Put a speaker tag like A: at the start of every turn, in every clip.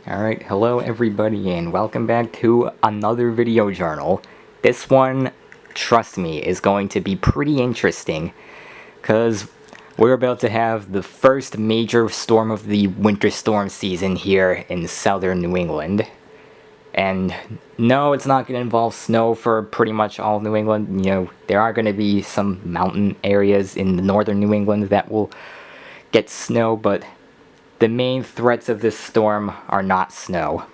A: Alright, hello everybody and welcome back to another video journal. This one, trust me, is going to be pretty interesting because we're about to have the first major storm of the winter storm season here in southern New England. And no, it's not going to involve snow for pretty much all of New England. You know, there are going to be some mountain areas in the northern New England that will get snow, but the main threats of this storm are not snow.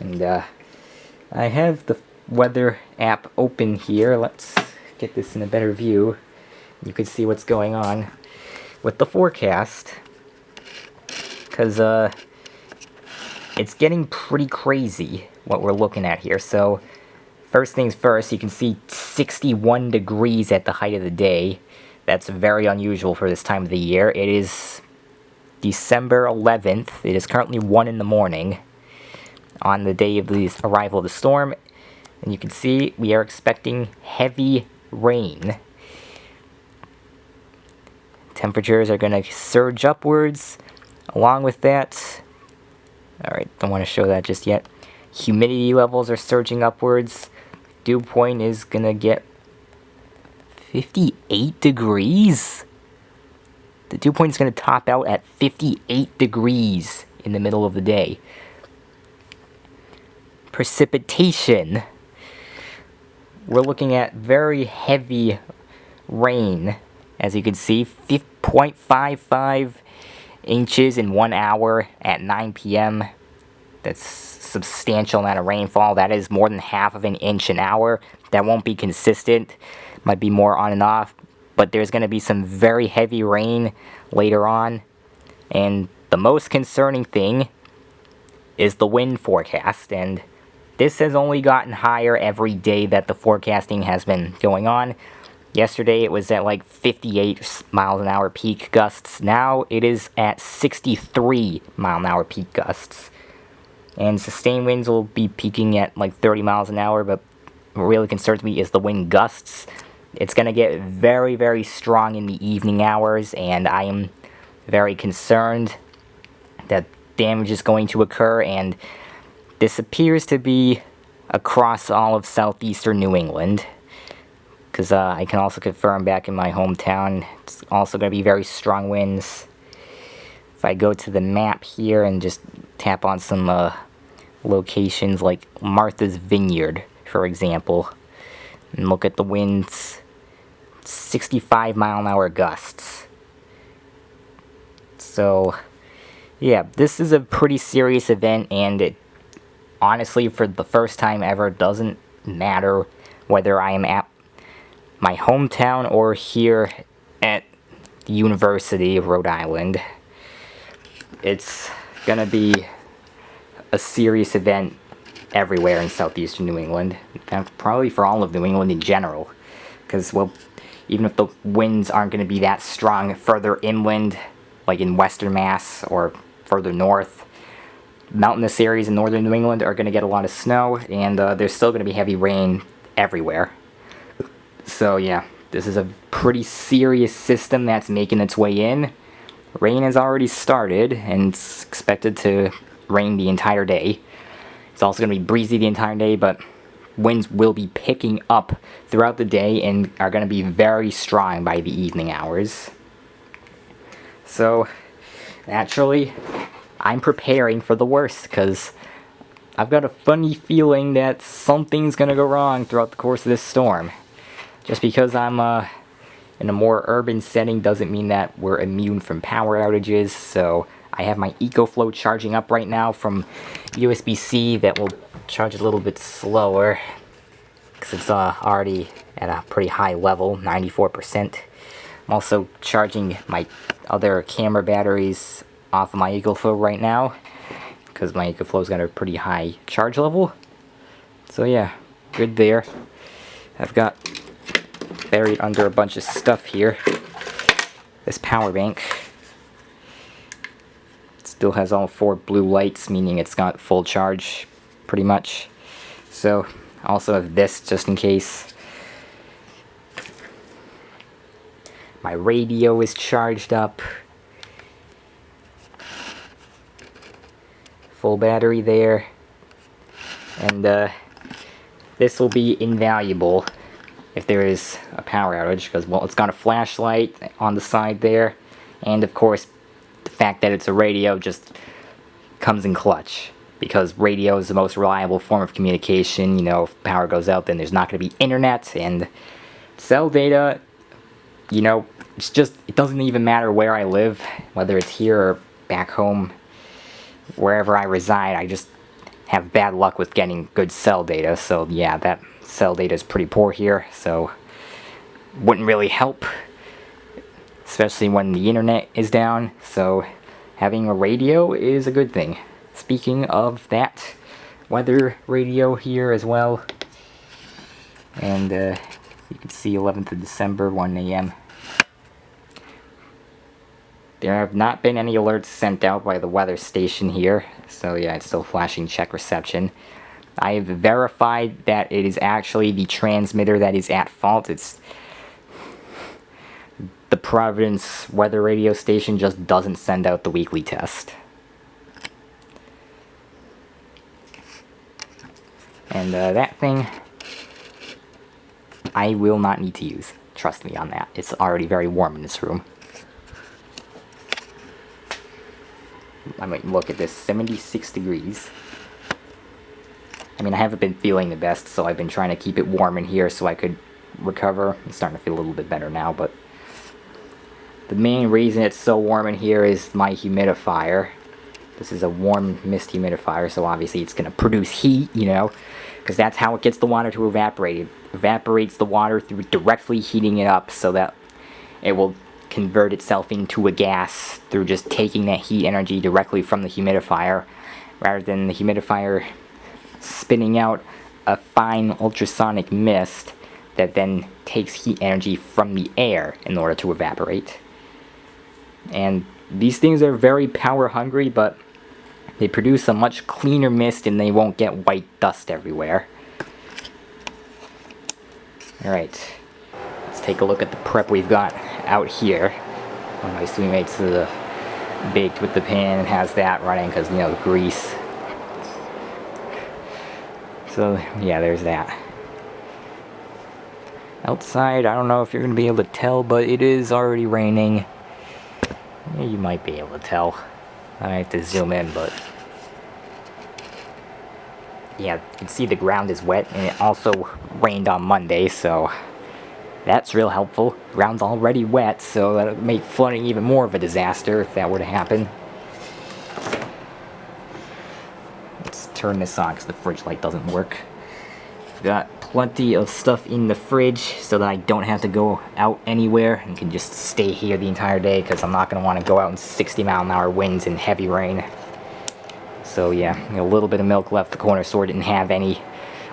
A: And I have the weather app open here. Let's get this in a better view. You can see what's going on with the forecast. Because it's getting pretty crazy what we're looking at here. So first things first, you can see 61 degrees at the height of the day. That's very unusual for this time of the year. It is December 11th. It is currently 1 in the morning on the day of the arrival of the storm. And you can see we are expecting heavy rain. Temperatures are going to surge upwards. Along with that, alright, don't want to show that just yet. Humidity levels are surging upwards. Dew point is going to get 58 degrees. The dew point is going to top out at 58 degrees in the middle of the day. Precipitation. We're looking at very heavy rain. As you can see, 0.55 inches in 1 hour at 9 p.m. That's a substantial amount of rainfall. That is more than half of an inch an hour. That won't be consistent. Might be more on and off. But there's going to be some very heavy rain later on. And the most concerning thing is the wind forecast. And this has only gotten higher every day that the forecasting has been going on. Yesterday it was at like 58 miles an hour peak gusts. Now it is at 63 mile an hour peak gusts. And sustained winds will be peaking at like 30 miles an hour. But what really concerns me is the wind gusts. It's going to get very, very strong in the evening hours, and I am very concerned that damage is going to occur, and this appears to be across all of southeastern New England, because I can also confirm back in my hometown, it's also going to be very strong winds. If I go to the map here and just tap on some locations like Martha's Vineyard, for example, and look at the winds, 65 mile an hour gusts. So, yeah, this is a pretty serious event, and it honestly, for the first time ever, doesn't matter whether I am at my hometown or here at the University of Rhode Island. It's gonna be a serious event everywhere in southeastern New England, and probably for all of New England in general, because, well, even if the winds aren't going to be that strong further inland, like in western Mass or further north, mountainous areas in northern New England are going to get a lot of snow, and there's still going to be heavy rain everywhere. So yeah, this is a pretty serious system that's making its way in. Rain has already started, and it's expected to rain the entire day. It's also going to be breezy the entire day, but winds will be picking up throughout the day and are going to be very strong by the evening hours. So, naturally, I'm preparing for the worst, because I've got a funny feeling that something's going to go wrong throughout the course of this storm. Just because I'm in a more urban setting doesn't mean that we're immune from power outages, so I have my EcoFlow charging up right now from USB-C that will charge a little bit slower because it's already at a pretty high level, 94%. I'm also charging my other camera batteries off of my EcoFlow right now because my EcoFlow's got a pretty high charge level. So yeah, good there. I've got buried under a bunch of stuff here this power bank. Still has all 4 blue lights, meaning it's got full charge, pretty much. So, I also have this, just in case. My radio is charged up. full battery there. And this will be invaluable if there is a power outage, because, well, it's got a flashlight on the side there, and of course the fact that it's a radio just comes in clutch, because radio is the most reliable form of communication. You know, if power goes out, then there's not going to be internet, and cell data, you know, it doesn't even matter where I live, whether it's here or back home, wherever I reside. I just have bad luck with getting good cell data. So yeah, that cell data is pretty poor here, so wouldn't really help, especially when the internet is down. So having a radio is a good thing. Speaking of that, weather radio here as well, and you can see 11th of December, 1 a.m. There have not been any alerts sent out by the weather station here, so yeah, it's still flashing check reception. I have verified that it is actually the transmitter that is at fault. It's the Providence weather radio station just doesn't send out the weekly test. And that thing, I will not need to use. Trust me on that. It's already very warm in this room. I might look at this, 76 degrees. I mean, I haven't been feeling the best, so I've been trying to keep it warm in here so I could recover. I'm starting to feel a little bit better now, but the main reason it's so warm in here is my humidifier. This is a warm mist humidifier, so obviously it's going to produce heat, you know, because that's how it gets the water to evaporate. It evaporates the water through directly heating it up so that it will convert itself into a gas through just taking that heat energy directly from the humidifier, rather than the humidifier spinning out a fine ultrasonic mist that then takes heat energy from the air in order to evaporate. And these things are very power hungry, but they produce a much cleaner mist and they won't get white dust everywhere. Alright, let's take a look at the prep we've got out here. One of my sweet mates baked with the pan and has that running because, you know, grease. So yeah, there's that. Outside, I don't know if you're going to be able to tell, but it is already raining. Yeah, you might be able to tell. I have to zoom in, but yeah, you can see the ground is wet, and it also rained on Monday, so that's real helpful. Ground's already wet, so that'll make flooding even more of a disaster if that were to happen. Let's turn this on because the fridge light doesn't work. Got plenty of stuff in the fridge so that I don't have to go out anywhere and can just stay here the entire day, because I'm not going to want to go out in 60-mile-an-hour winds and heavy rain. So yeah, a little bit of milk left. The corner store didn't have any,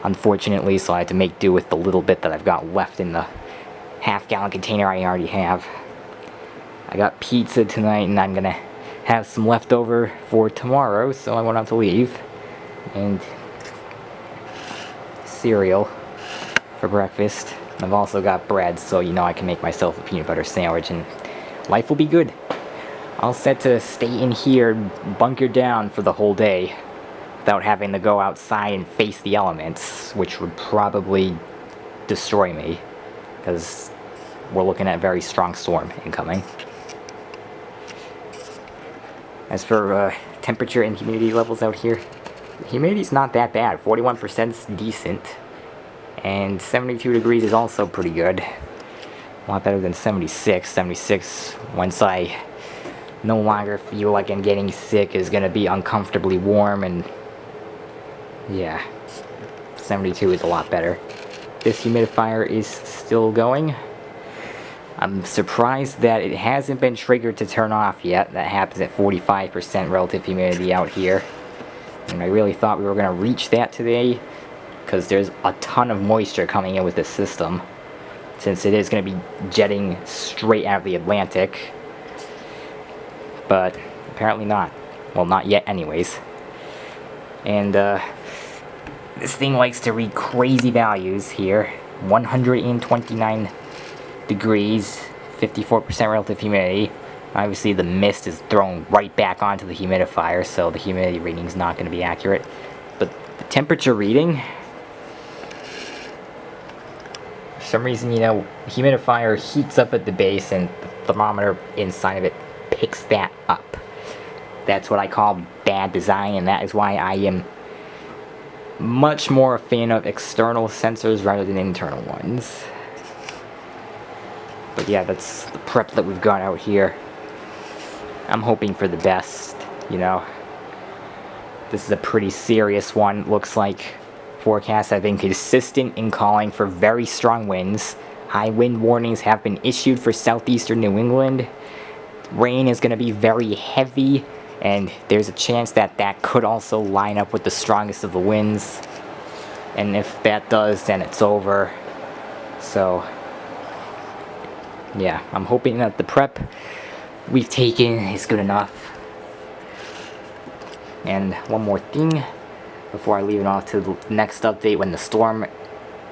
A: unfortunately, so I had to make do with the little bit that I've got left in the half-gallon container I already have. I got pizza tonight, and I'm going to have some leftover for tomorrow, so I won't have to leave. And cereal for breakfast. I've also got bread, so you know I can make myself a peanut butter sandwich and life will be good. All set to stay in here, bunker down for the whole day without having to go outside and face the elements, which would probably destroy me because we're looking at a very strong storm incoming. As for temperature and humidity levels out here, humidity's not that bad. 41% is decent, and 72 degrees is also pretty good. A lot better than 76. 76, once I no longer feel like I'm getting sick, is gonna be uncomfortably warm, and yeah, 72 is a lot better. This humidifier is still going. I'm surprised that it hasn't been triggered to turn off yet. That happens at 45% relative humidity out here. And I really thought we were going to reach that today, because there's a ton of moisture coming in with this system, since it is going to be jetting straight out of the Atlantic. But apparently not. Well, not yet anyways. And this thing likes to read crazy values here. 129 degrees, 54% relative humidity. Obviously the mist is thrown right back onto the humidifier, so the humidity reading is not going to be accurate. But the temperature reading, for some reason, you know, the humidifier heats up at the base and the thermometer inside of it picks that up. That's what I call bad design, and that is why I am much more a fan of external sensors rather than internal ones. But yeah, that's the prep that we've got out here. I'm hoping for the best, you know. This is a pretty serious one, looks like. Forecasts have been consistent in calling for very strong winds. High wind warnings have been issued for southeastern New England. Rain is going to be very heavy, and there's a chance that that could also line up with the strongest of the winds. And if that does, then it's over. So, yeah, I'm hoping that the prep we've taken is good enough. And one more thing before I leave it off to the next update when the storm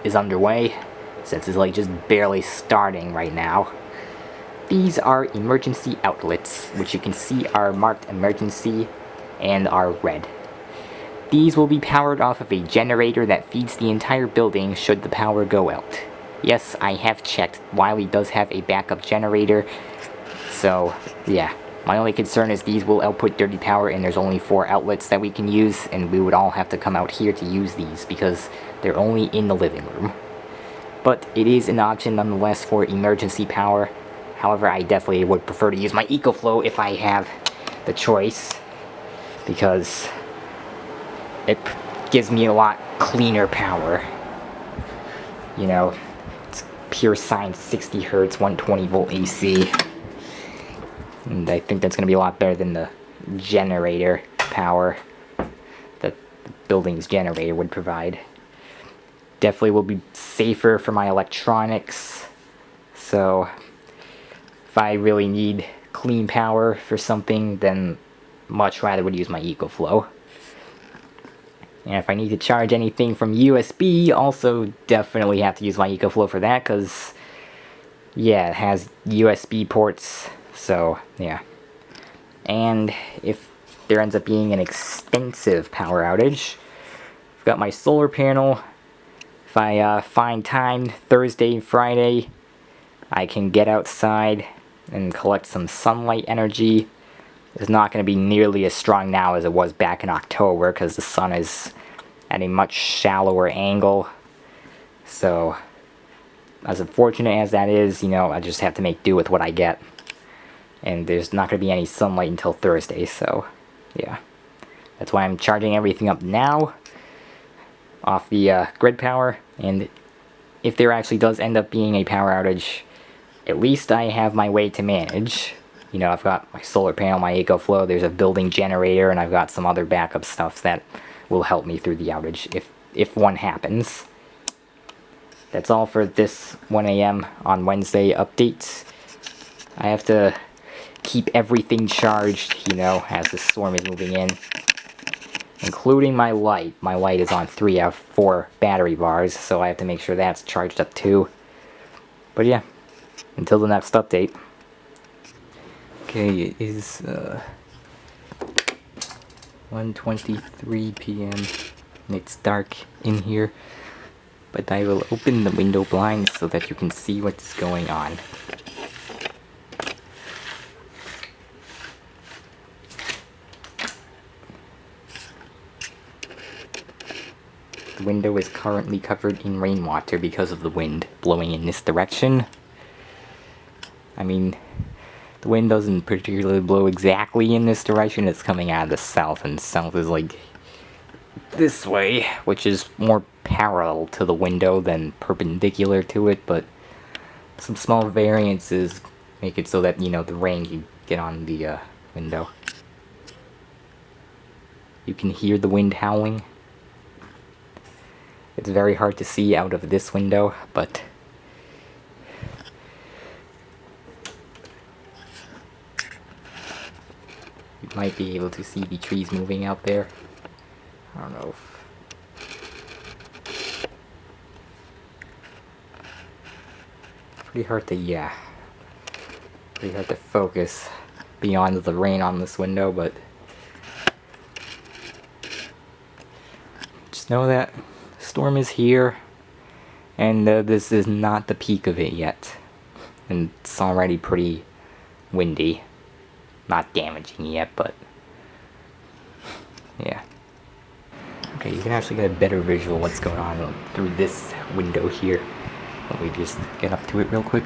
A: is underway, since it's like just barely starting right now. These are emergency outlets, which you can see are marked emergency and are red. These will be powered off of a generator that feeds the entire building should the power go out. Yes, I have checked. Wiley does have a backup generator. So, yeah. My only concern is these will output dirty power, and there's only 4 outlets that we can use, and we would all have to come out here to use these because they're only in the living room. But it is an option nonetheless for emergency power. However, I definitely would prefer to use my EcoFlow if I have the choice, because it gives me a lot cleaner power. You know, it's pure science, 60 Hertz, 120 volt AC. And I think that's going to be a lot better than the generator power that the building's generator would provide. Definitely will be safer for my electronics. So, if I really need clean power for something, then much rather would use my EcoFlow. And if I need to charge anything from USB, also definitely have to use my EcoFlow for that, because, yeah, it has USB ports. So, yeah. And if there ends up being an extensive power outage, I've got my solar panel. If I find time, Thursday and Friday, I can get outside and collect some sunlight energy. It's not going to be nearly as strong now as it was back in October, because the sun is at a much shallower angle. So, as unfortunate as that is, you know, I just have to make do with what I get. And there's not going to be any sunlight until Thursday, so, yeah. That's why I'm charging everything up now off the grid power, and if there actually does end up being a power outage, at least I have my way to manage. You know, I've got my solar panel, my EcoFlow, there's a building generator, and I've got some other backup stuff that will help me through the outage if one happens. That's all for this 1 a.m. on Wednesday update. I have to keep everything charged, you know, as the storm is moving in. Including my light. My light is on 3 out of 4 battery bars, so I have to make sure that's charged up too. But yeah, until the next update. Okay, it is 1:23 p.m. and it's dark in here. But I will open the window blinds so that you can see what's going on. The window is currently covered in rainwater because of the wind blowing in this direction. I mean, the wind doesn't particularly blow exactly in this direction, it's coming out of the south, and south is like this way, which is more parallel to the window than perpendicular to it, but some small variances make it so that, you know, the rain can get on the window. You can hear the wind howling. It's very hard to see out of this window, but you might be able to see the trees moving out there. I don't know if... Pretty hard to focus. beyond the rain on this window, but just know that the storm is here, and this is not the peak of it yet. And it's already pretty windy. Not damaging yet, but yeah. Okay, you can actually get a better visual of what's going on through this window here. Let me just get up to it real quick.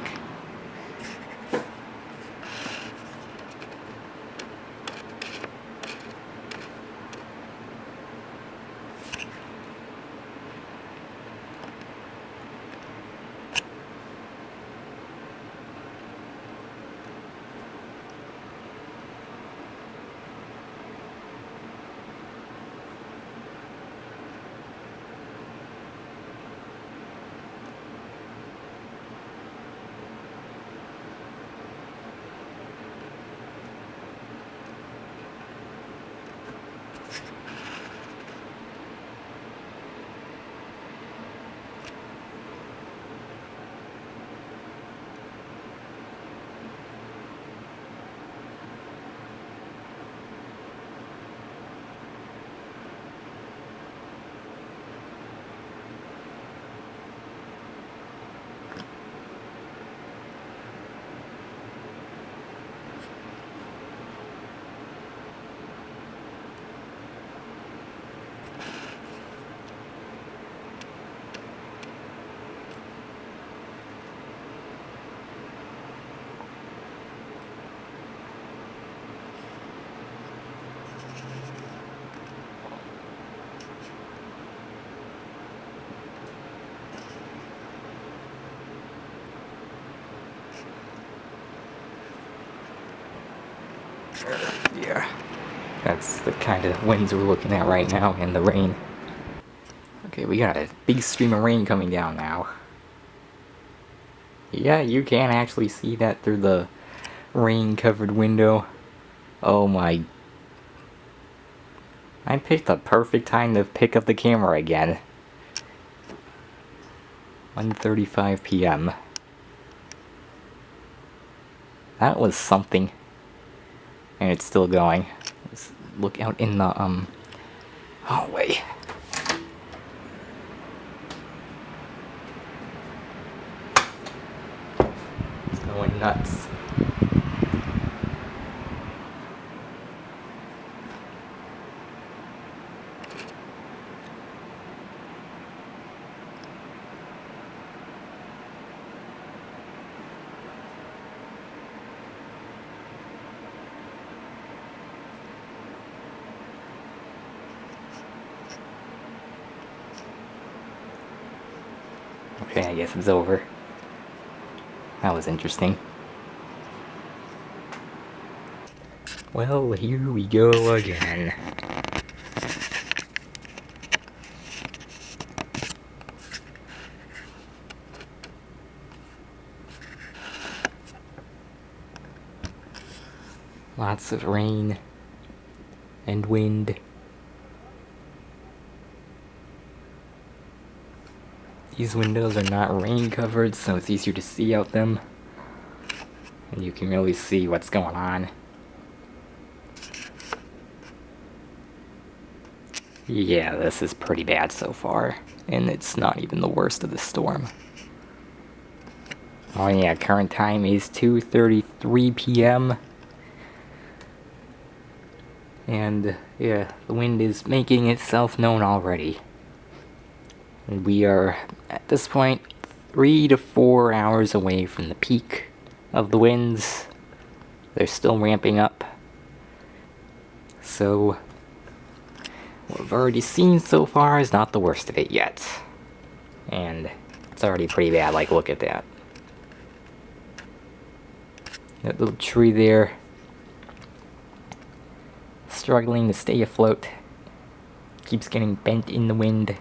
A: Yeah, that's the kind of winds we're looking at right now, and the rain. Okay, we got a big stream of rain coming down now. Yeah, you can actually see that through the rain-covered window. Oh my... I picked the perfect time to pick up the camera again. 1:35 p.m. That was something. And it's still going. Let's look out in the hallway. It's going nuts. Okay, I guess it's over. That was interesting. Well, here we go again. Lots of rain and wind. These windows are not rain covered, so it's easier to see out them. And you can really see what's going on. Yeah, this is pretty bad so far. And it's not even the worst of the storm. Oh yeah, current time is 2:33 p.m. And yeah, the wind is making itself known already. And we are, at this point, 3 to 4 hours away from the peak of the winds. They're still ramping up. So, what we've already seen so far is not the worst of it yet. And it's already pretty bad, like look at that. That little tree there, struggling to stay afloat. Keeps getting bent in the wind.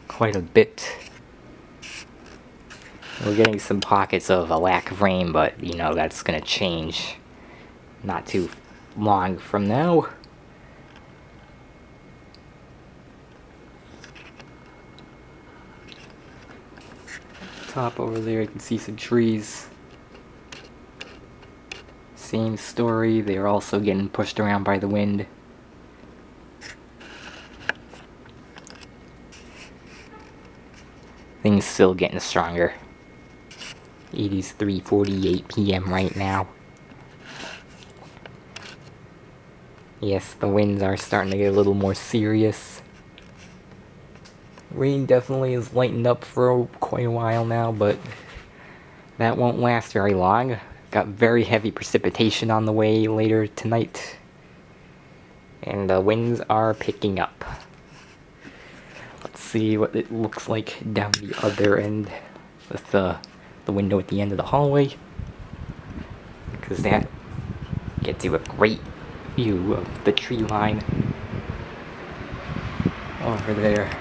A: Quite a bit. We're getting some pockets of a lack of rain, but you know that's gonna change not too long from now. Top over there, you can see some trees. Same story, they're also getting pushed around by the wind. Things still getting stronger. It is 3:48 p.m. right now. Yes, the winds are starting to get a little more serious. Rain definitely has lightened up for quite a while now, but that won't last very long. Got very heavy precipitation on the way later tonight. And the winds are picking up. Let's see what it looks like down the other end with the window at the end of the hallway. Because that gets you a great view of the tree line over there.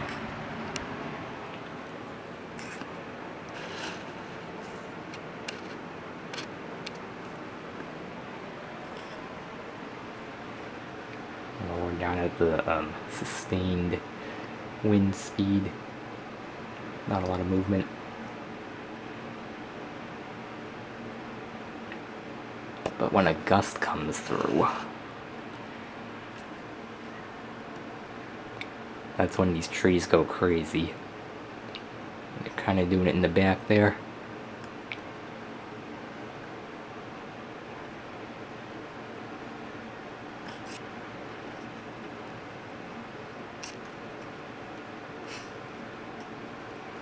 A: Well, we're down at the sustained wind speed. Not a lot of movement. But when a gust comes through, that's when these trees go crazy. They're kind of doing it in the back there.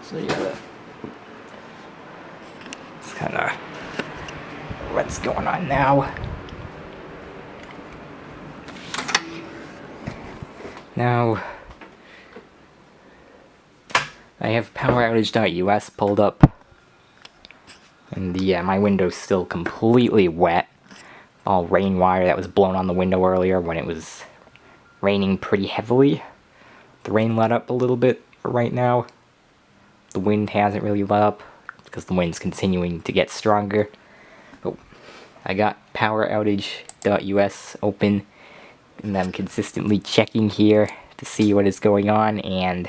A: So yeah, it's kind of what's going on now. Now, I have poweroutage.us pulled up, and yeah, my window's still completely wet. All rainwater that was blown on the window earlier when it was raining pretty heavily. The rain let up a little bit for right now. The wind hasn't really let up because the wind's continuing to get stronger. But I got poweroutage.us open, and I'm consistently checking here to see what is going on, and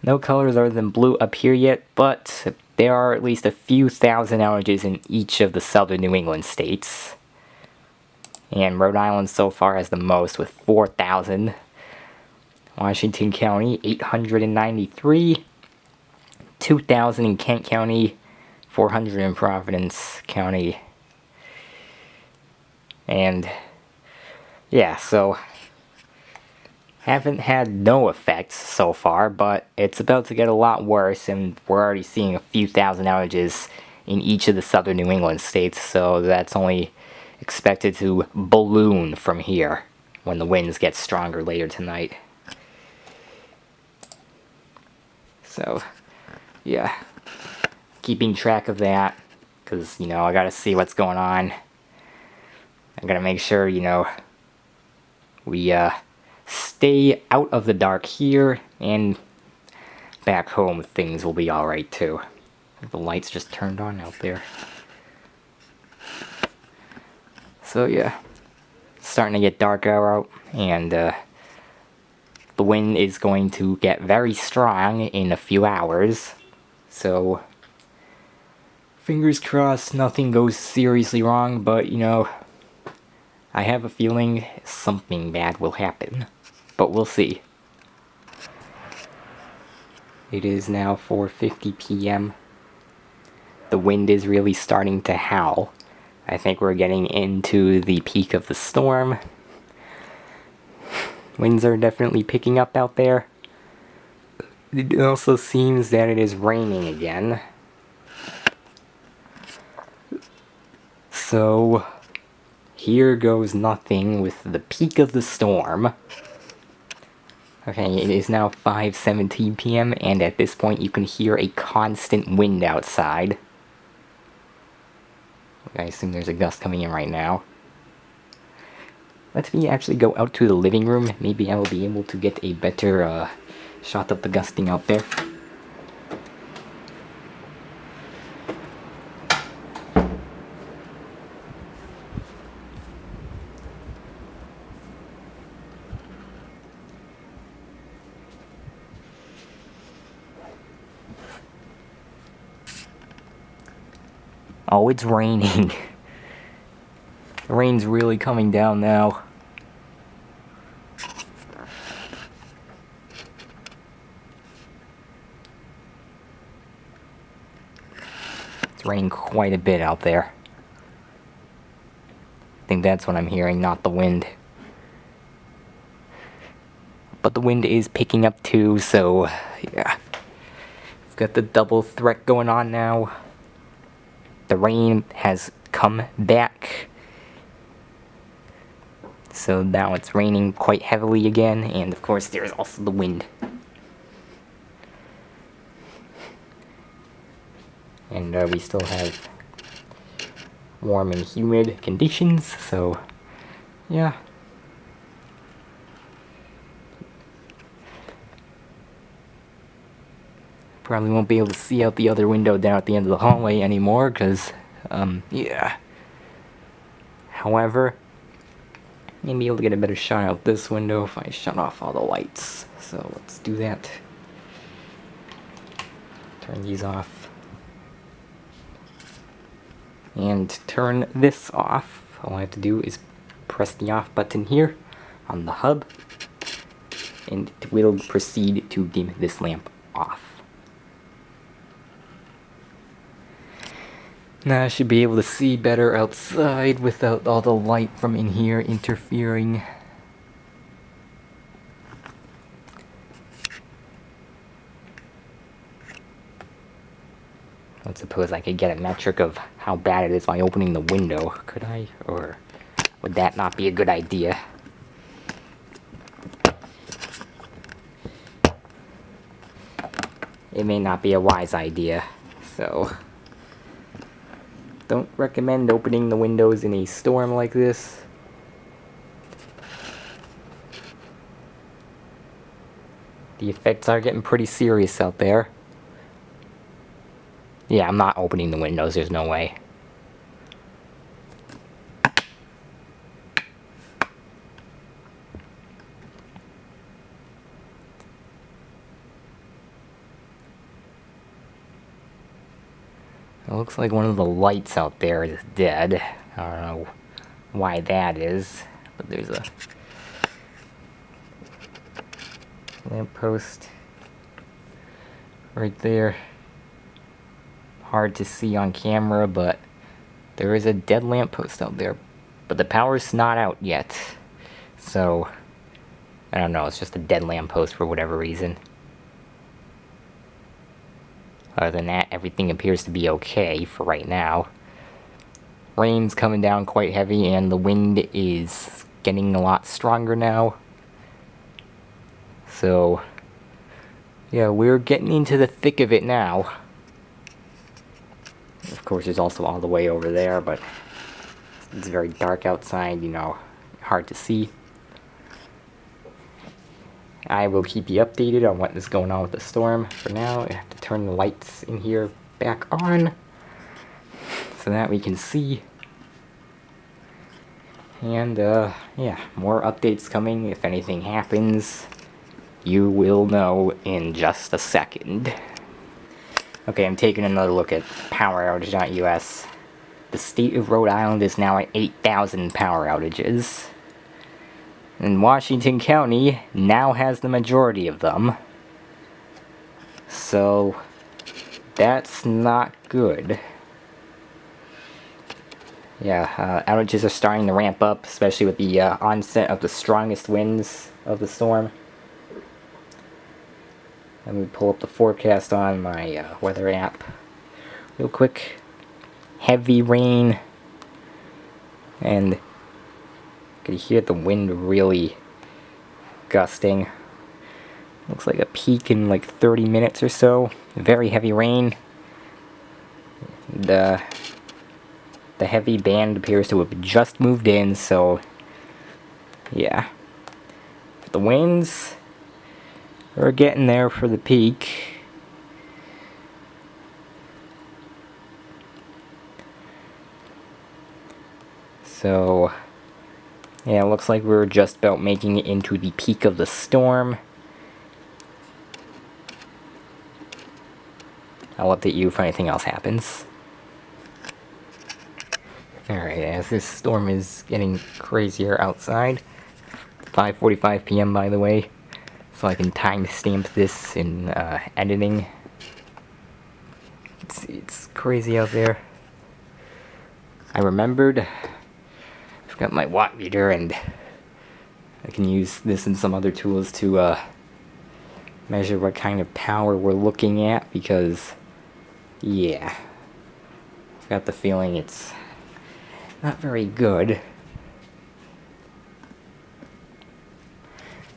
A: no colors other than blue up here yet, but there are at least a few thousand outages in each of the southern New England states. And Rhode Island so far has the most with 4,000. Washington County, 893. 2,000 in Kent County. 400 in Providence County. And yeah, so haven't had no effects so far, but it's about to get a lot worse, and we're already seeing a few thousand outages in each of the southern New England states, so that's only expected to balloon from here when the winds get stronger later tonight. So, yeah, keeping track of that, because, you know, I gotta see what's going on. I gotta make sure, you know, we stay out of the dark here, and back home things will be alright too. The lights just turned on out there. So yeah, starting to get darker out, and the wind is going to get very strong in a few hours. So fingers crossed nothing goes seriously wrong, but you know, I have a feeling something bad will happen, but we'll see. It is now 4:50 p.m. The wind is really starting to howl. I think we're getting into the peak of the storm. Winds are definitely picking up out there. It also seems that it is raining again. So, here goes nothing with the peak of the storm. Okay, it is now 5:17 p.m. and at this point you can hear a constant wind outside. I assume there's a gust coming in right now. Let me actually go out to the living room. Maybe I will be able to get a better shot of the gusting out there. Oh, it's raining. The rain's really coming down now. It's raining quite a bit out there. I think that's what I'm hearing, not the wind. But the wind is picking up too, so yeah. We've got the double threat going on now. The rain has come back. So now it's raining quite heavily again, and of course there's also the wind. And we still have warm and humid conditions, so yeah. Probably won't be able to see out the other window down at the end of the hallway anymore, because, yeah. However, maybe be able to get a better shot out this window if I shut off all the lights. So let's do that. Turn these off. And turn this off. All I have to do is press the off button here on the hub, and it will proceed to dim this lamp off. Now I should be able to see better outside without all the light from in here interfering. I suppose I could get a metric of how bad it is by opening the window, could I? Or would that not be a good idea? It may not be a wise idea, so don't recommend opening the windows in a storm like this. The effects are getting pretty serious out there. Yeah, I'm not opening the windows, there's no way. It looks like one of the lights out there is dead. I don't know why that is, but there's a lamppost right there. Hard to see on camera, but there is a dead lamppost out there. But the power's not out yet, so I don't know, it's just a dead lamppost for whatever reason. Other than that, everything appears to be okay for right now. Rain's coming down quite heavy, and the wind is getting a lot stronger now. So yeah, we're getting into the thick of it now. Of course, there's also all the way over there, but it's very dark outside, you know, hard to see. I will keep you updated on what is going on with the storm. For now, I have to turn the lights in here back on so that we can see. And, yeah, more updates coming. If anything happens, you will know in just a second. Okay, I'm taking another look at poweroutage.us. The state of Rhode Island is now at 8,000 power outages. And Washington County now has the majority of them. So, that's not good. Yeah, outages are starting to ramp up, especially with the onset of the strongest winds of the storm. Let me pull up the forecast on my weather app real quick. Heavy rain, and you can hear the wind really gusting. Looks like a peak in like 30 minutes or so. Very heavy rain. The heavy band appears to have just moved in, so yeah. The winds are getting there for the peak. So yeah, it looks like we're just about making it into the peak of the storm. I'll update you if anything else happens. Alright, as this storm is getting crazier outside, 5:45 p.m. by the way, so I can timestamp this in editing. It's crazy out there. I remembered, I've got my watt meter and I can use this and some other tools to measure what kind of power we're looking at, because yeah, I've got the feeling it's not very good.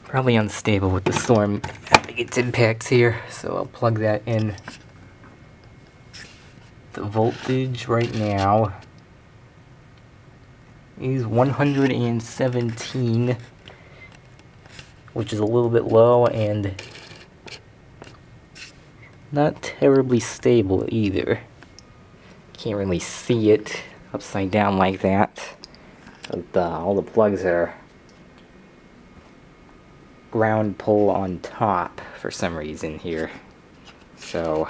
A: Probably unstable with the storm having its impacts here, so I'll plug that in. The voltage right now is 117, which is a little bit low and not terribly stable either. Can't really see it upside down like that, but all the plugs are ground pull on top for some reason here, so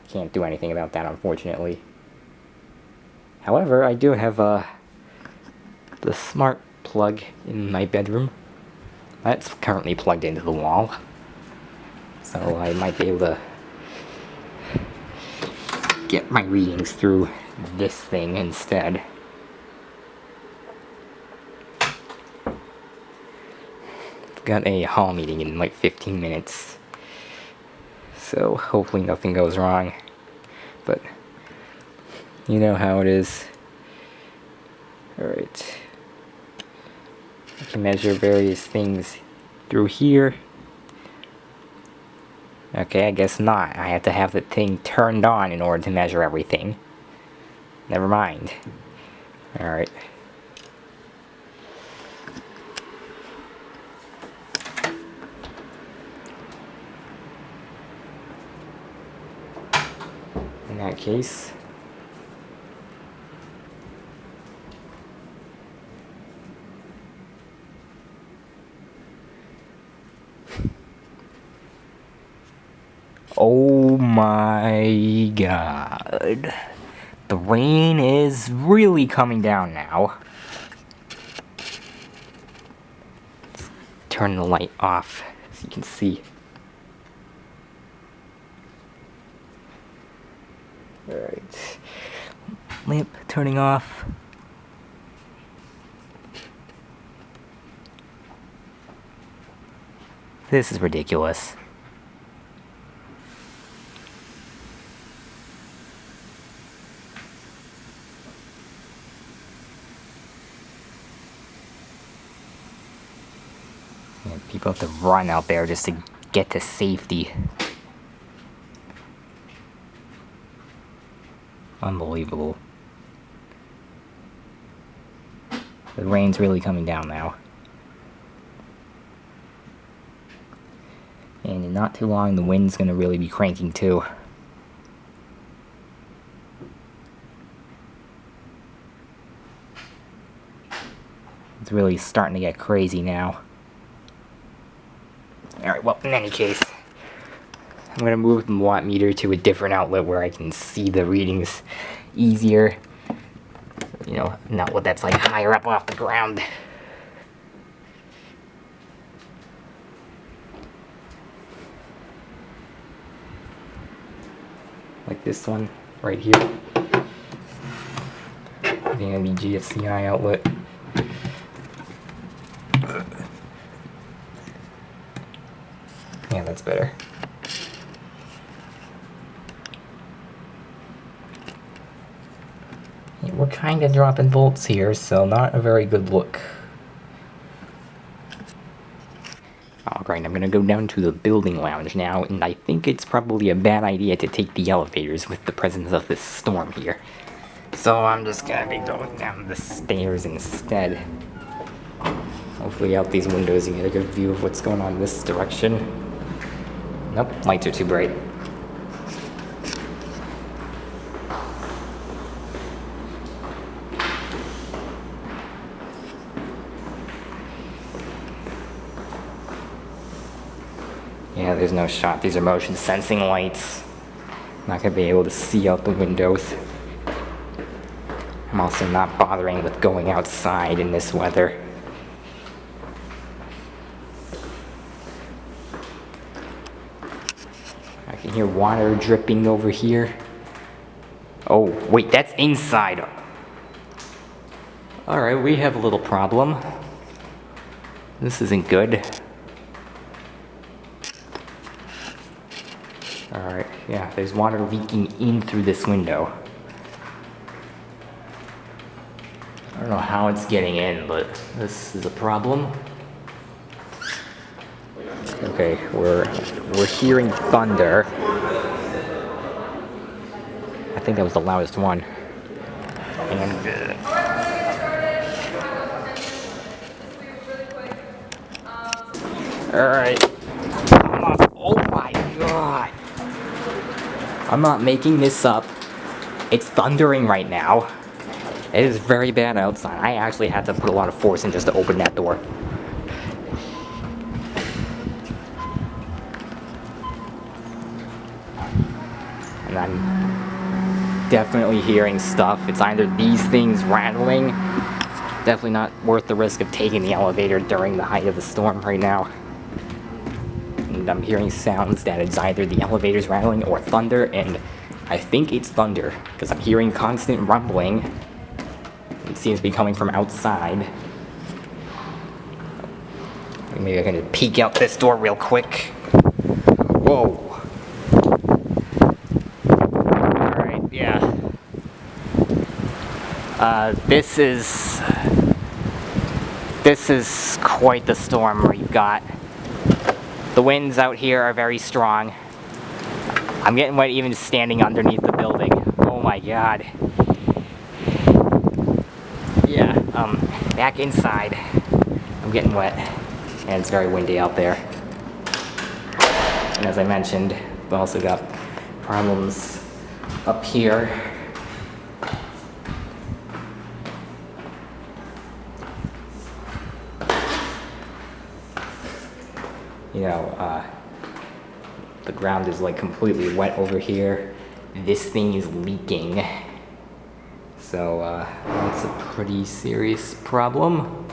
A: can't do anything about that, unfortunately. However, I do have the smart plug in my bedroom. That's currently plugged into the wall, so I might be able to get my readings through this thing instead. I've got a hall meeting in like 15 minutes, so hopefully nothing goes wrong, but you know how it is. Alright, I can measure various things through here. Okay, I guess not. I have to have the thing turned on in order to measure everything. Never mind. Alright. In that case, oh my god. The rain is really coming down now. Let's turn the light off so you can see. Alright. Lamp turning off. This is ridiculous. Yeah, people have to run out there just to get to safety. Unbelievable. The rain's really coming down now. And in not too long, the wind's gonna really be cranking too. It's really starting to get crazy now. Alright, well, in any case, I'm gonna move the watt meter to a different outlet where I can see the readings easier. You know, not what that's like higher up off the ground. Like this one right here. The GFCI outlet. Yeah, that's better. Yeah, we're kind of dropping volts here, so not a very good look. Alright, I'm gonna go down to the building lounge now, and I think it's probably a bad idea to take the elevators with the presence of this storm here. So I'm just gonna be going down the stairs instead. Hopefully out these windows you get a good view of what's going on in this direction. Nope, lights are too bright. Yeah, there's no shot. These are motion sensing lights. I'm not gonna be able to see out the windows. I'm also not bothering with going outside in this weather. I can hear water dripping over here. Oh, wait, that's inside. Alright, we have a little problem. This isn't good. Alright, yeah, there's water leaking in through this window. I don't know how it's getting in, but this is a problem. Okay, we're hearing thunder. I think that was the loudest one. And alright. Oh my god. I'm not making this up. It's thundering right now. It is very bad outside. I actually had to put a lot of force in just to open that door. And I'm definitely hearing stuff. It's either these things rattling. Definitely not worth the risk of taking the elevator during the height of the storm right now. And I'm hearing sounds that it's either the elevator's rattling or thunder, and I think it's thunder, because I'm hearing constant rumbling. It seems to be coming from outside. Maybe I can just peek out this door real quick. Whoa. Alright, yeah. This is quite the storm we've got. The winds out here are very strong. I'm getting wet even standing underneath the building. Oh my god. Yeah, back inside. I'm getting wet, and it's very windy out there. And as I mentioned, we've also got problems up here. You know, the ground is like completely wet over here. This thing is leaking. So, that's a pretty serious problem.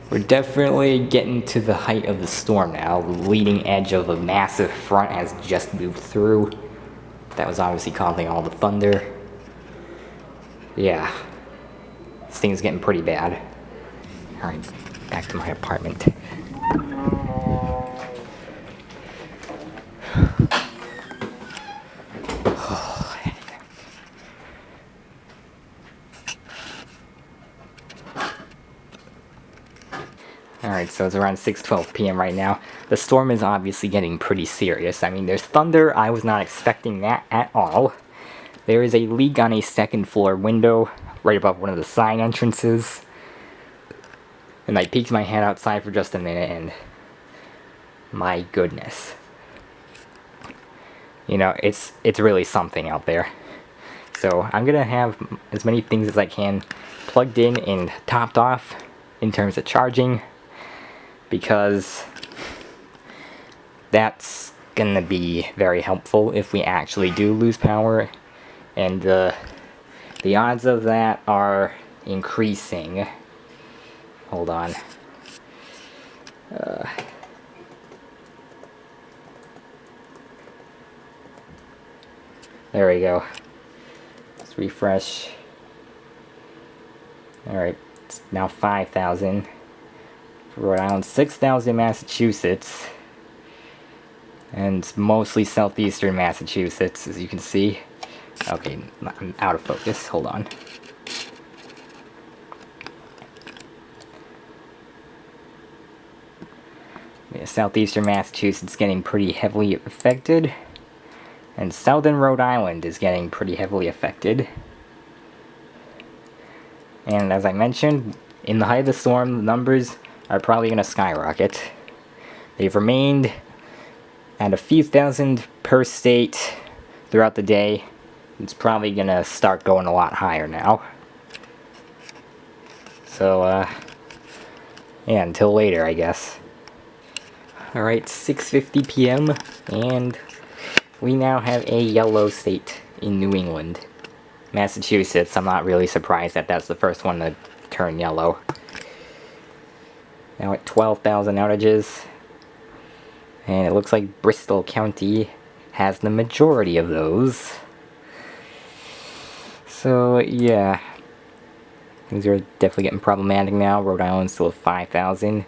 A: We're definitely getting to the height of the storm now. The leading edge of a massive front has just moved through. That was obviously causing all the thunder. Yeah. This thing's getting pretty bad. Alright, back to my apartment. Alright, so it's around 6:12 p.m. right now. The storm is obviously getting pretty serious. I mean, there's thunder. I was not expecting that at all. There is a leak on a second floor window right above one of the side entrances. And I peeked my head outside for just a minute, and my goodness. You know, it's really something out there. So I'm gonna have as many things as I can plugged in and topped off in terms of charging, because that's gonna be very helpful if we actually do lose power, and the odds of that are increasing. Hold on. There we go. Let's refresh. Alright, it's now 5,000. For Rhode Island, 6,000 Massachusetts. And it's mostly southeastern Massachusetts, as you can see. Okay, I'm out of focus. Hold on. Yeah, southeastern Massachusetts getting pretty heavily affected. And southern Rhode Island is getting pretty heavily affected. And as I mentioned, in the height of the storm, the numbers are probably going to skyrocket. They've remained at a few thousand per state throughout the day. It's probably going to start going a lot higher now. So, yeah, until later, I guess. Alright, 6:50 p.m. and we now have a yellow state in New England. Massachusetts, I'm not really surprised that that's the first one to turn yellow. Now at 12,000 outages. And it looks like Bristol County has the majority of those. So, yeah. Things are definitely getting problematic now. Rhode Island's still at 5,000.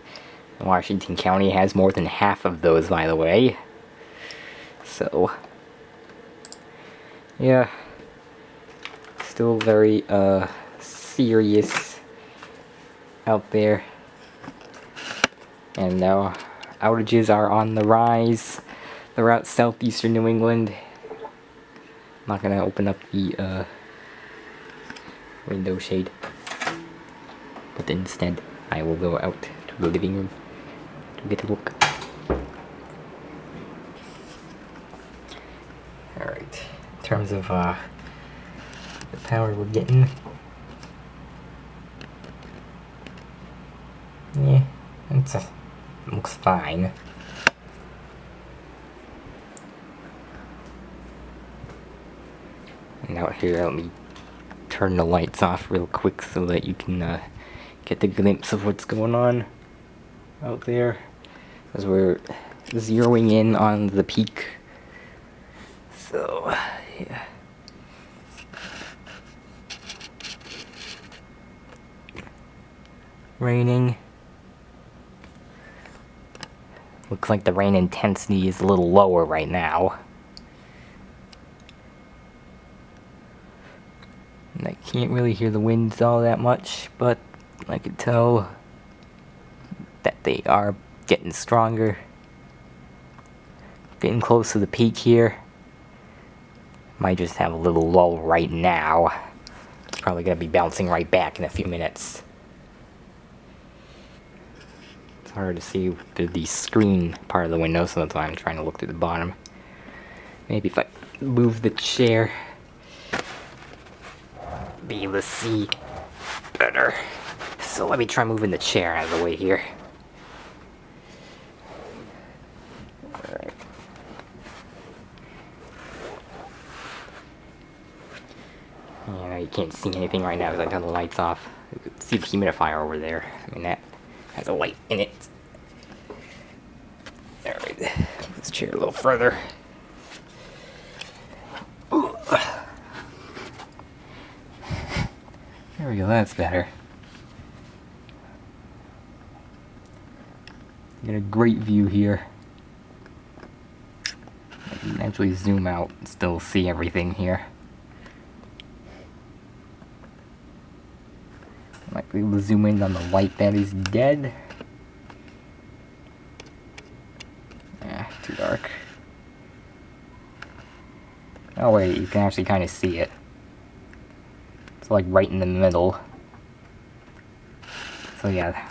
A: Washington County has more than half of those, by the way. So, yeah. Still very, serious out there. And now, outages are on the rise throughout southeastern New England. I'm not gonna open up the, window shade. But instead, I will go out to the living room to get a look. Alright, in terms of the power we're getting. Yeah, it looks fine. And out here, let me turn the lights off real quick so that you can get the glimpse of what's going on out there, as we're zeroing in on the peak. So, yeah. Raining. Looks like the rain intensity is a little lower right now. And I can't really hear the winds all that much, but I could tell that they are getting stronger. Getting close to the peak here. Might just have a little lull right now. It's probably gonna be bouncing right back in a few minutes. It's hard to see through the screen part of the window, so that's why I'm trying to look through the bottom. Maybe if I move the chair, be able to see better. So let me try moving the chair out of the way here. Alright. Yeah, you can't see anything right now because I turned the lights off. You can see the humidifier over there. I mean, that has a light in it. Alright, move this chair a little further. Ooh. There we go, that's better. Get a great view here. I can actually zoom out and still see everything here. Might be able to zoom in on the light that is dead. Ah, too dark. Oh wait, you can actually kind of see it. It's like right in the middle. So yeah,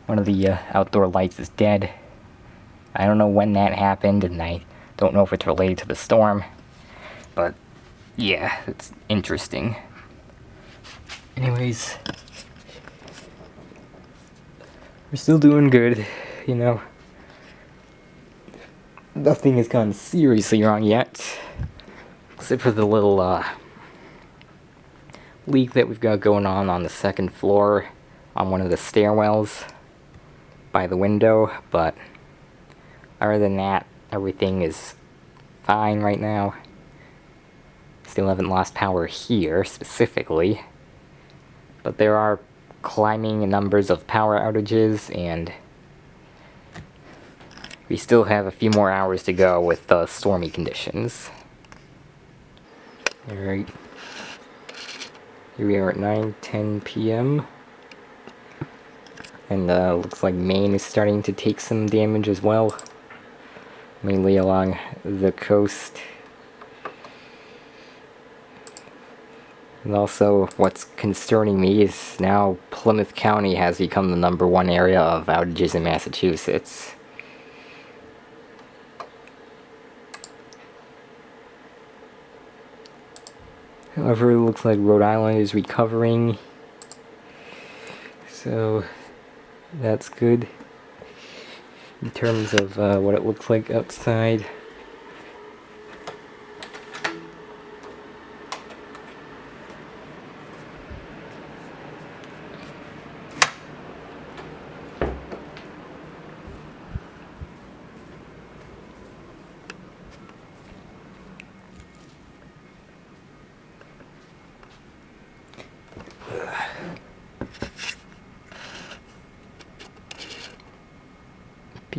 A: one of the outdoor lights is dead. I don't know when that happened, and I don't know if it's related to the storm. But yeah, it's interesting. Anyways, we're still doing good, you know. Nothing has gone seriously wrong yet, except for the little leak that we've got going on the second floor on one of the stairwells by the window. But other than that, everything is fine right now. Still haven't lost power here specifically, but there are climbing numbers of power outages, and we still have a few more hours to go with stormy conditions. Alright, here we are at 9:10 p.m. and looks like Maine is starting to take some damage as well, mainly along the coast. And also, what's concerning me is now Plymouth County has become the #1 area of outages in Massachusetts. However, it looks like Rhode Island is recovering, so that's good in terms of what it looks like outside.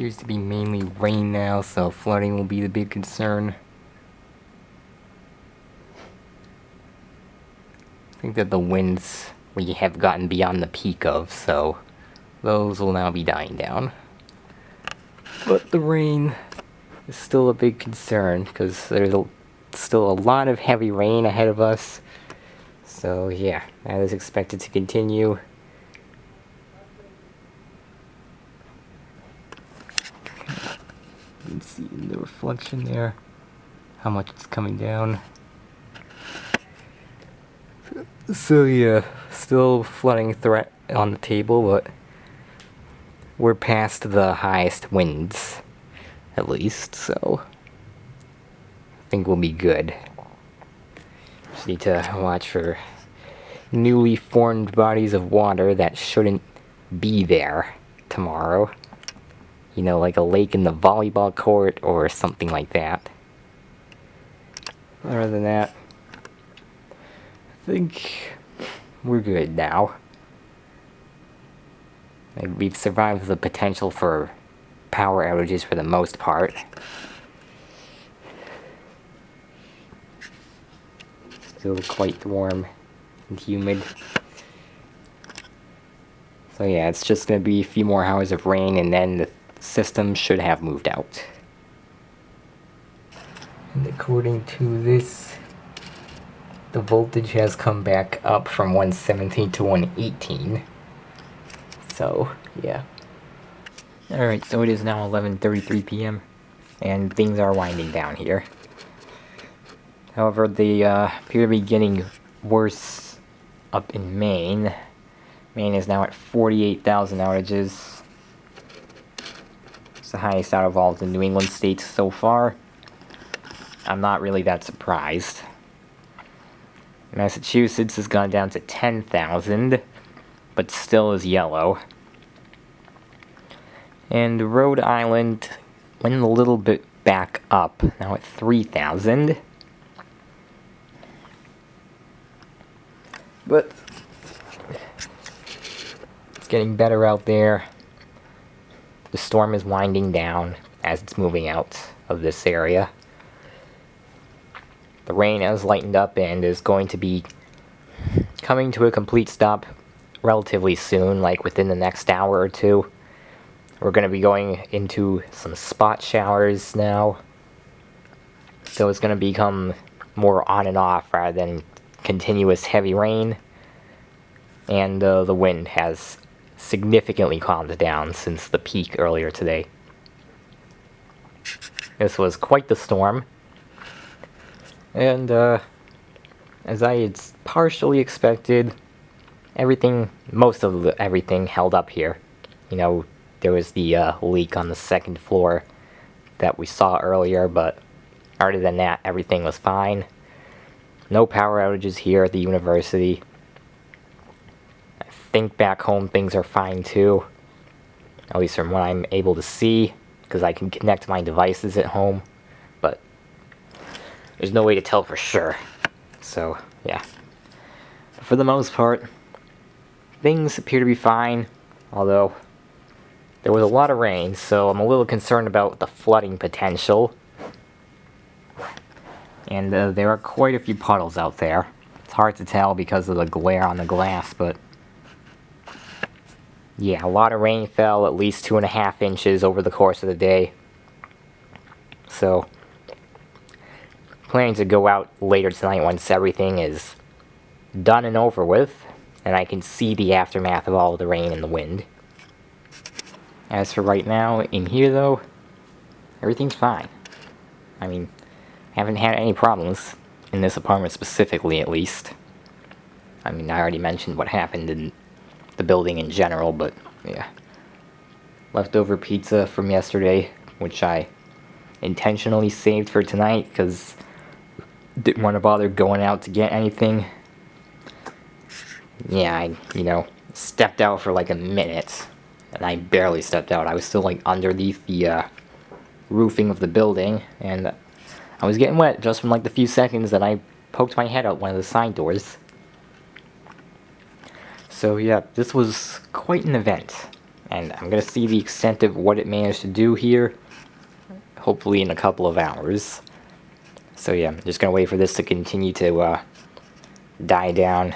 A: appears to be mainly rain now, so flooding will be the big concern. I think that the winds we have gotten beyond the peak of, so those will now be dying down. But the rain is still a big concern, because there's still a lot of heavy rain ahead of us. So yeah, that is expected to continue. You can see in the reflection there how much it's coming down. So yeah, still flooding threat on the table, but we're past the highest winds, at least, so I think we'll be good. Just need to watch for newly formed bodies of water that shouldn't be there tomorrow. You know, like a lake in the volleyball court or something like that. Other than that, I think we're good now. Like, we've survived the potential for power outages for the most part. Still quite warm and humid. So yeah, it's just gonna be a few more hours of rain and then the system should have moved out. And according to this, the voltage has come back up from 117 to 118. So, yeah. Alright, so it is now 11:33 p.m. and things are winding down here. However, they appear to be getting worse up in Maine. Maine is now at 48,000 outages. It's the highest out of all of the New England states so far. I'm not really that surprised. Massachusetts has gone down to 10,000, but still is yellow. And Rhode Island went a little bit back up, now at 3,000. But it's getting better out there. The storm is winding down as it's moving out of this area. The rain has lightened up and is going to be coming to a complete stop relatively soon, like within the next hour or two. We're going to be going into some spot showers now. So it's going to become more on and off rather than continuous heavy rain. And the wind has significantly calmed down since the peak earlier today. This was quite the storm. And as I had partially expected, most of everything held up here. You know, there was the leak on the second floor that we saw earlier, but other than that, everything was fine. No power outages here at the university. I think back home things are fine too, at least from what I'm able to see, because I can connect my devices at home, but there's no way to tell for sure. So, yeah. But for the most part, things appear to be fine, although there was a lot of rain, so I'm a little concerned about the flooding potential. And there are quite a few puddles out there. It's hard to tell because of the glare on the glass, but yeah, a lot of rain fell, at least 2.5 inches over the course of the day. So, planning to go out later tonight once everything is done and over with, and I can see the aftermath of all of the rain and the wind. As for right now, in here though, everything's fine. I mean, I haven't had any problems, in this apartment specifically at least. I mean, I already mentioned what happened in the building in general, but yeah. Leftover pizza from yesterday, which I intentionally saved for tonight, because didn't want to bother going out to get anything. Yeah, I, stepped out for like a minute. And I barely stepped out. I was still like underneath the roofing of the building, and I was getting wet just from like the few seconds that I poked my head out one of the side doors. So yeah, this was quite an event, and I'm gonna see the extent of what it managed to do here, hopefully in a couple of hours. So yeah, I'm just gonna wait for this to continue to die down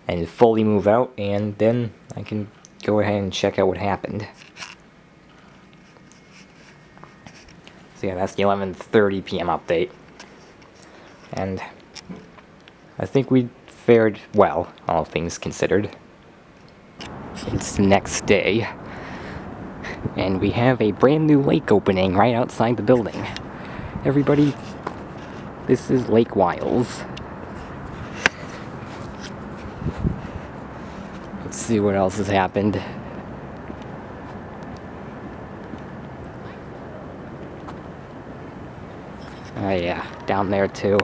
A: and fully move out, and then I can go ahead and check out what happened. So yeah, that's the 11:30 p.m. update. And I think we fared well, all things considered. It's the next day, and we have a brand new lake opening right outside the building. Everybody, this is Lake Wiles. Let's see what else has happened. Oh yeah, down there too.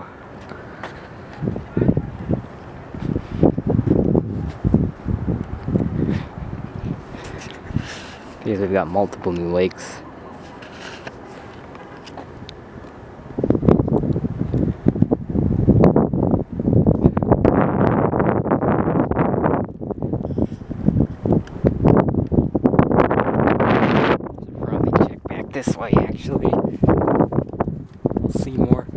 A: Because we've got multiple new lakes. Probably check back this way actually. We'll see more.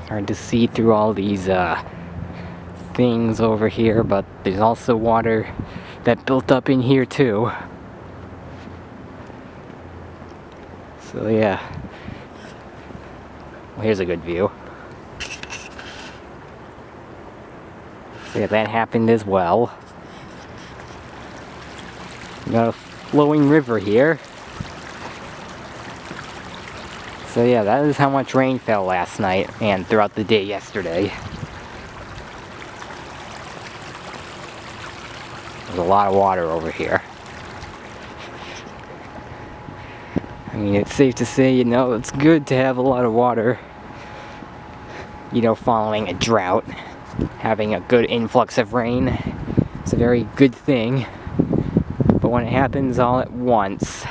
A: Hard to see through all these things over here, but there's also water that built up in here too. So yeah. Well, here's a good view. So yeah, that happened as well. We got a flowing river here. So yeah, that is how much rain fell last night and throughout the day yesterday. There's a lot of water over here. I mean, it's safe to say, you know, it's good to have a lot of water. You know, following a drought, having a good influx of rain, it's a very good thing. But when it happens all at once,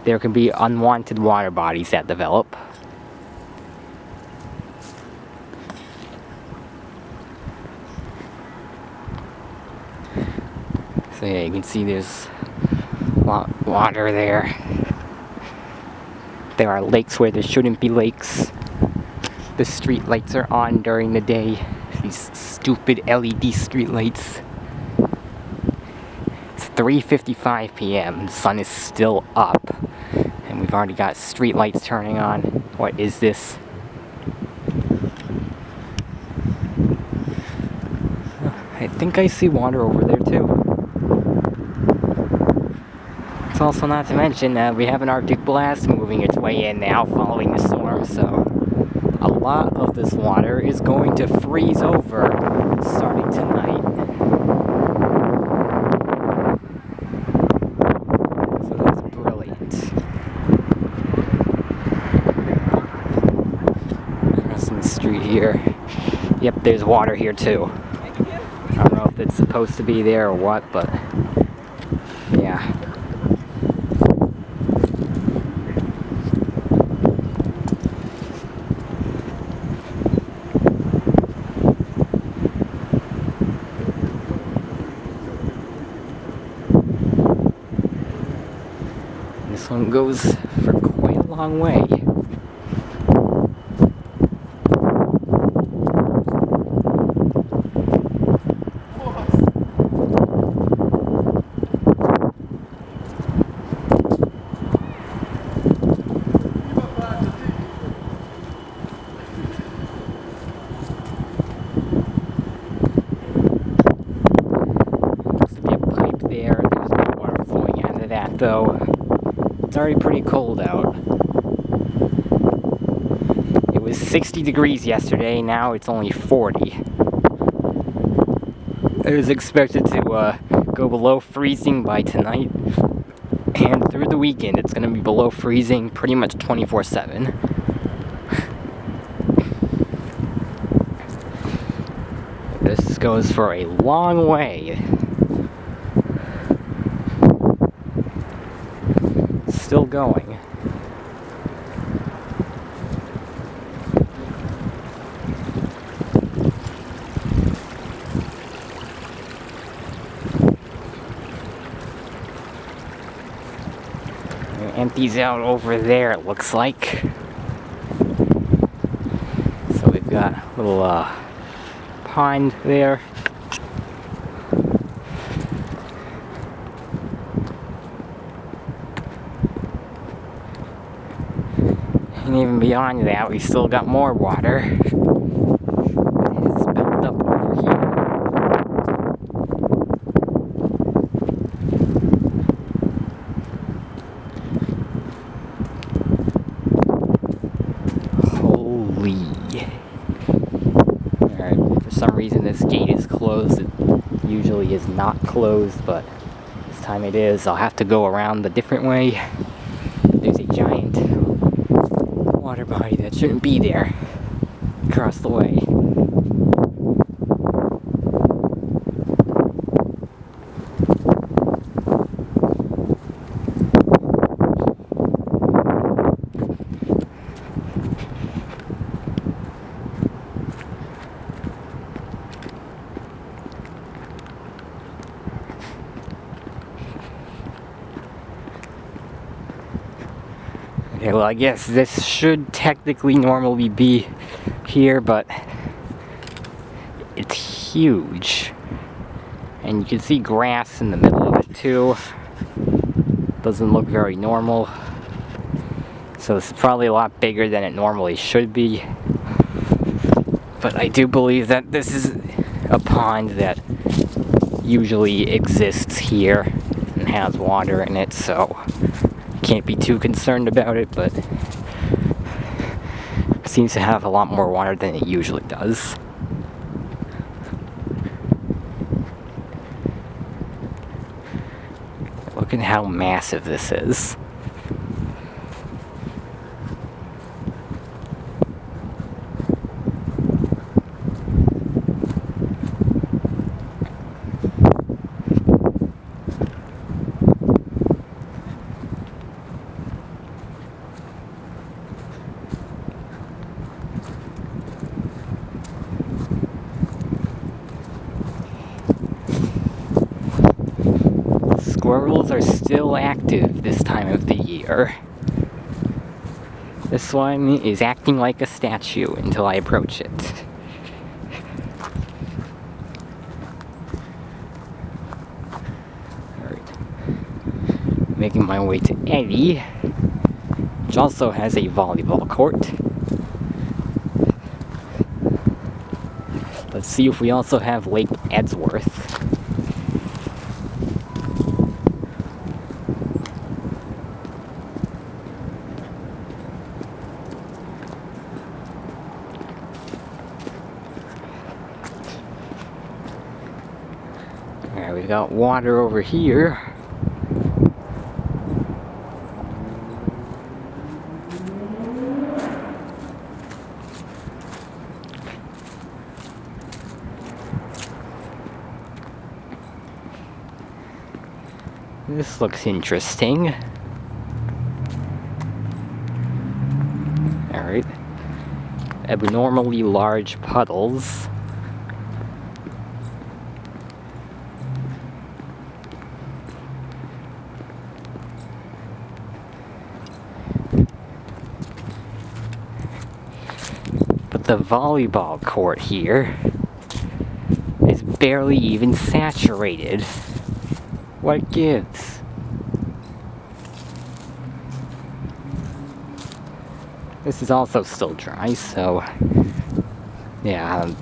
A: there can be unwanted water bodies that develop. So yeah, you can see there's water there. There are lakes where there shouldn't be lakes. The street lights are on during the day. These stupid LED street lights. It's 3:55 p.m. The sun is still up. And we've already got street lights turning on. What is this? I think I see water over there too. It's also not to mention that we have an Arctic blast moving its way in now following the storm, so a lot of this water is going to freeze over starting tonight. So that's brilliant. Crossing the street here. Yep, there's water here too. I don't know if it's supposed to be there or what, but yeah. This one goes for quite a long way. that, though. It's already pretty cold out. It was 60 degrees yesterday, now it's only 40. It is expected to go below freezing by tonight, and through the weekend it's going to be below freezing pretty much 24/7. This goes for a long way. Still going. It empties out over there, it looks like. So we've got a little pond there. And even beyond that, we still got more water. It's built up over here. Holy. Alright, for some reason this gate is closed. It usually is not closed, but this time it is. I'll have to go around the different way. There's a giant water body that shouldn't be there across the way. Okay, well, I guess this should technically normally be here, but it's huge. And you can see grass in the middle of it, too. Doesn't look very normal. So this is probably a lot bigger than it normally should be. But I do believe that this is a pond that usually exists here and has water in it, so can't be too concerned about it, but it seems to have a lot more water than it usually does. Look at how massive this is. Squirrels are still active this time of the year. This one is acting like a statue until I approach it. Alright. Making my way to Eddie, which also has a volleyball court. Let's see if we also have Lake Edgeworth. Alright, we've got water over here. This looks interesting. Alright. Abnormally large puddles. But the volleyball court here is barely even saturated. What gives? This is also still dry, so yeah, I'm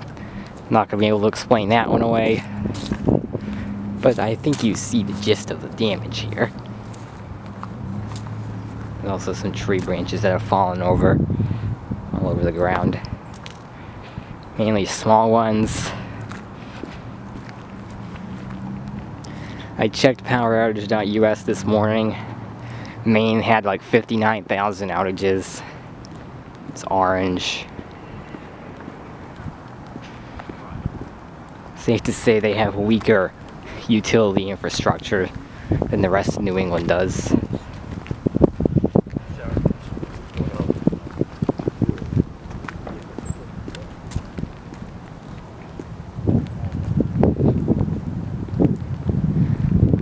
A: not gonna be able to explain that one away. But I think you see the gist of the damage here. There's also some tree branches that have fallen over all over the ground. Mainly small ones. I checked poweroutage.us this morning. Maine had like 59,000 outages. It's orange. Safe to say they have weaker utility infrastructure than the rest of New England does.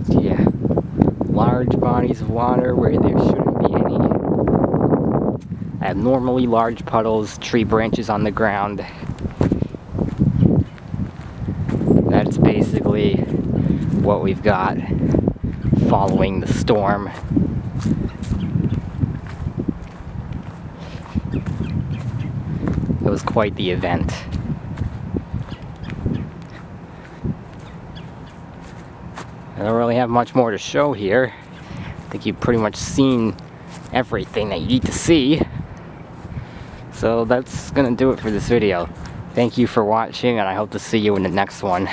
A: Yeah, large bodies of water where there shouldn't be any. Abnormally large puddles, tree branches on the ground. That's basically what we've got following the storm. It was quite the event. I don't really have much more to show here. I think you've pretty much seen everything that you need to see. So that's gonna do it for this video. Thank you for watching, and I hope to see you in the next one.